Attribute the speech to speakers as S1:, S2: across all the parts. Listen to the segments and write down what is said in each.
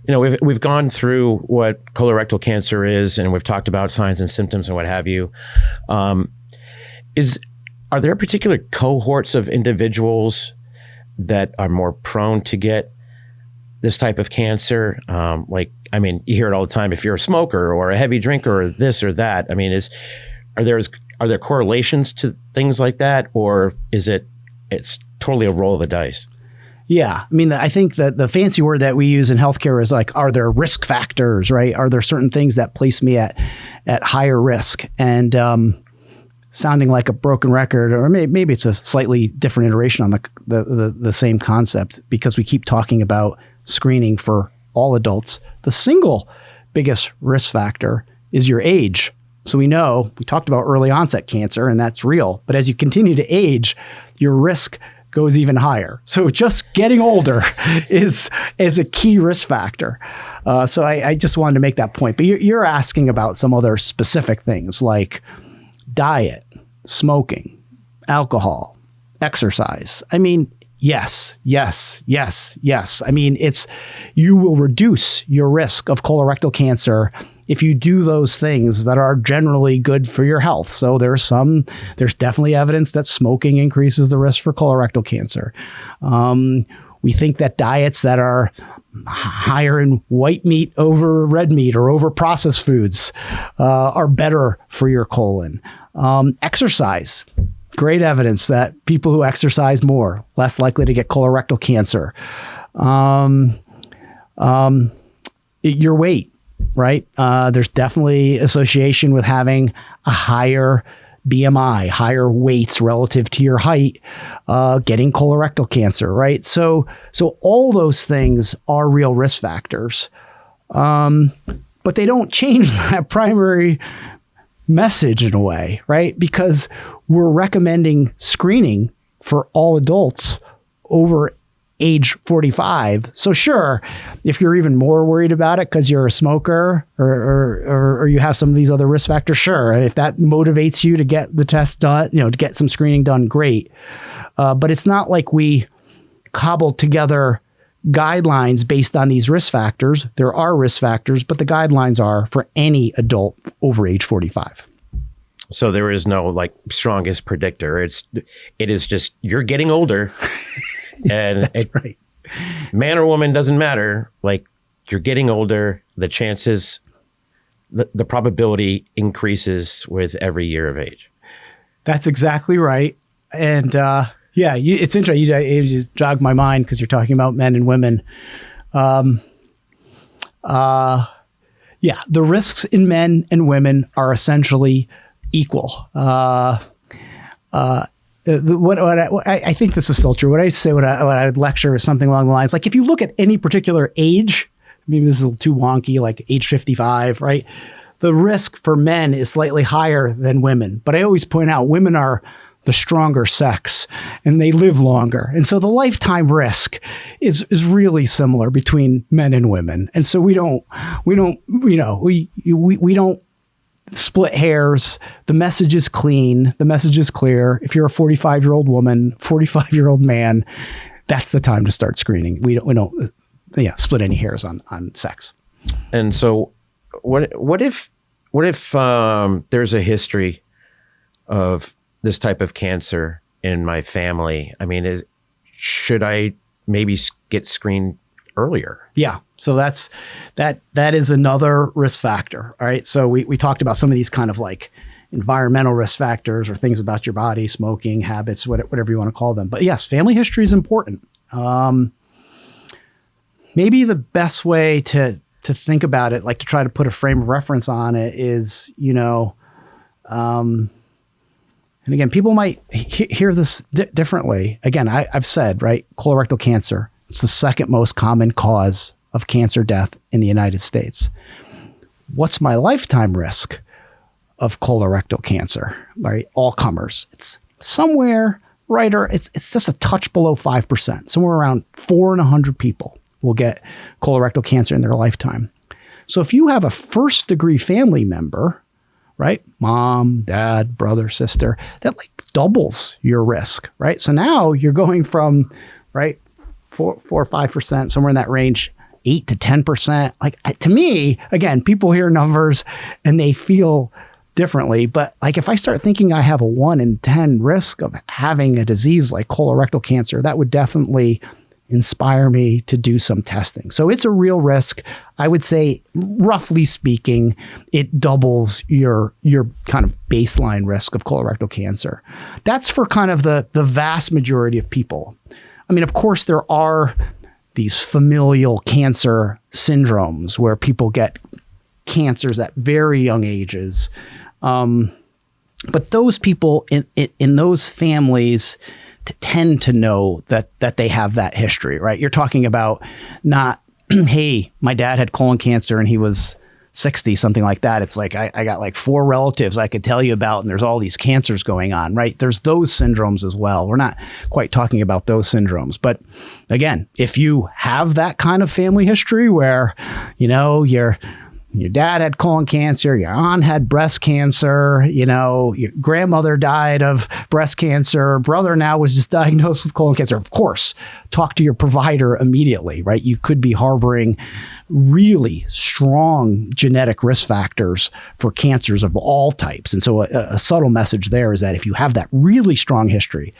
S1: we've gone through what colorectal cancer is, and we've talked about signs and symptoms and what have you. Are there particular cohorts of individuals that are more prone to get this type of cancer? You hear it all the time. If you're a smoker or a heavy drinker or this or that, are there correlations to things like that, or it's totally a roll of the dice?
S2: Yeah. I think that the fancy word that we use in healthcare is are there risk factors, right? Are there certain things that place me at higher risk? And sounding like a broken record, or maybe it's a slightly different iteration on the same concept, because we keep talking about screening for all adults. The single biggest risk factor is your age. So we talked about early onset cancer, and that's real. But as you continue to age, your risk goes even higher. So just getting older is a key risk factor. So I just wanted to make that point. But you're asking about some other specific things like diet, smoking, alcohol, exercise. Yes. You will reduce your risk of colorectal cancer if you do those things that are generally good for your health. So there's definitely evidence that smoking increases the risk for colorectal cancer. We think that diets that are higher in white meat over red meat or over processed foods are better for your colon. Exercise. Great evidence that people who exercise more, less likely to get colorectal cancer. Your weight, right? There's definitely association with having a higher BMI, higher weights relative to your height, getting colorectal cancer, right? So all those things are real risk factors, but they don't change that primary message in a way, right? Because we're recommending screening for all adults over age 45. So sure, if you're even more worried about it because you're a smoker or you have some of these other risk factors, sure. If that motivates you to get the test done, to get some screening done, great. But it's not like we cobbled together guidelines based on these risk factors. There are risk factors, but the guidelines are for any adult over age 45.
S1: So there is no strongest predictor. It is just you're getting older, and
S2: that's right.
S1: Man or woman doesn't matter. You're getting older. The chances, the probability increases with every year of age.
S2: That's exactly right. And it's interesting. You jogged my mind because you're talking about men and women. The risks in men and women are essentially equal. I think this is still true. What I say when I would lecture is something along the lines if you look at any particular age, maybe this is a little too wonky, like age 55, right? The risk for men is slightly higher than women. But I always point out women are the stronger sex and they live longer. And so the lifetime risk is really similar between men and women. And so we don't split hairs. The message is clean. The message is clear. If you're a 45-year-old woman, 45-year-old man, that's the time to start screening. We don't split any hairs on sex.
S1: And so what if there's a history of this type of cancer in my family? Should I maybe get screened earlier?
S2: Yeah. So that is another risk factor. All right. So we talked about some of these kind of environmental risk factors or things about your body, smoking habits, whatever you want to call them. But yes, family history is important. Maybe the best way to think about it, to try to put a frame of reference on it is, and again, people might hear this differently. Again, I've said, right, colorectal cancer, it's the second most common cause of cancer death in the United States. What's my lifetime risk of colorectal cancer, right? All comers. It's somewhere right, or it's just a touch below 5%. Somewhere around 4 in 100 people will get colorectal cancer in their lifetime. So if you have a first degree family member, right? Mom, dad, brother, sister, that doubles your risk, right? So now you're going from, right, 4 or 5%, somewhere in that range, 8 to 10%. Like, to me, again, people hear numbers and they feel differently. But like, if I start thinking I have a 1 in 10 risk of having a disease like colorectal cancer, that would definitely inspire me to do some testing. So it's a real risk. I would say, roughly speaking, it doubles your kind of baseline risk of colorectal cancer. That's for kind of the vast majority of people. I mean, of course, there are these familial cancer syndromes where people get cancers at very young ages. But those people in those families tend to know that they have that history, right? You're talking about not, hey, my dad had colon cancer and he was 60, something like that. It's like, I got like 4 relatives I could tell you about, and there's all these cancers going on, right? There's those syndromes as well. We're not quite talking about those syndromes. But again, if you have that kind of family history where, you know, your dad had colon cancer, your aunt had breast cancer, you know, your grandmother died of breast cancer, brother now was just diagnosed with colon cancer. Of course, talk to your provider immediately, right? You could be harboring really strong genetic risk factors for cancers of all types. And so a subtle message there is that if you have that really strong history,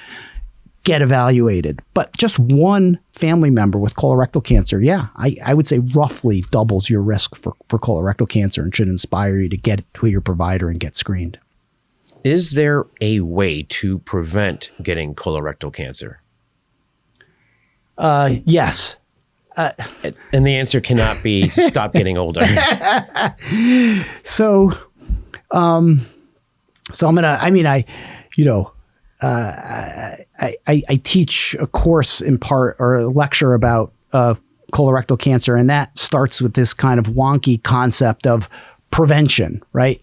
S2: get evaluated. But just one family member with colorectal cancer, yeah, I would say roughly doubles your risk for colorectal cancer and should inspire you to get to your provider and get screened.
S1: Is there a way to prevent getting colorectal cancer?
S2: Yes.
S1: And the answer cannot be stop getting older.
S2: So I'm gonna, I teach a course in part, or a lecture about colorectal cancer, and that starts with this kind of wonky concept of prevention, right?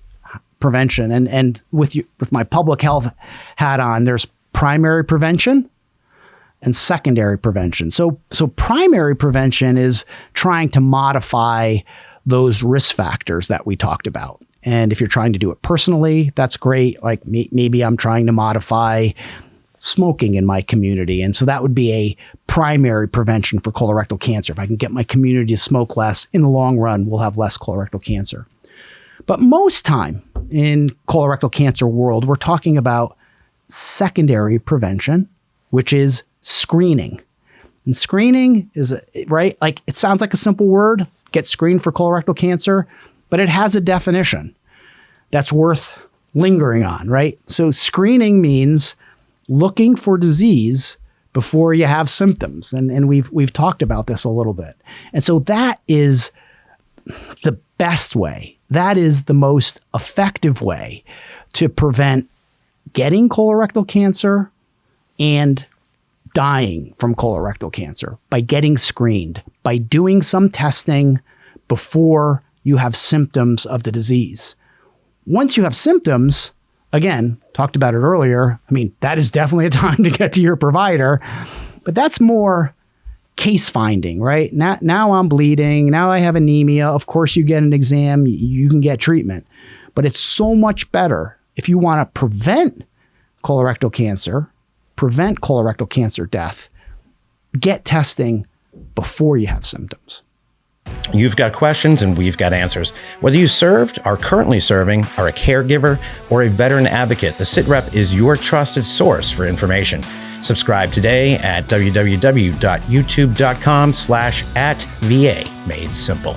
S2: Prevention, and with my public health hat on, there's primary prevention and secondary prevention. So primary prevention is trying to modify those risk factors that we talked about. And if you're trying to do it personally, that's great. Like maybe I'm trying to modify smoking in my community. And so that would be a primary prevention for colorectal cancer. If I can get my community to smoke less, in the long run, we'll have less colorectal cancer. But most time in colorectal cancer world, we're talking about secondary prevention, which is screening. And screening is, right? Like, it sounds like a simple word, get screened for colorectal cancer, but it has a definition that's worth lingering on, right? So screening means looking for disease before you have symptoms. And we've talked about this a little bit. And so that is the best way. That is the most effective way to prevent getting colorectal cancer and dying from colorectal cancer, by getting screened, by doing some testing before you have symptoms of the disease. Once you have symptoms, again, talked about it earlier, I mean, that is definitely a time to get to your provider, but that's more case finding, right? Now I'm bleeding, now I have anemia. Of course, you get an exam, you can get treatment, but it's so much better if you want to prevent colorectal cancer, prevent colorectal cancer death, get testing before you have symptoms.
S1: You've got questions and we've got answers. Whether you served, are currently serving, are a caregiver, or a veteran advocate, the SITREP is your trusted source for information. Subscribe today at www.youtube.com/@VA Made Simple.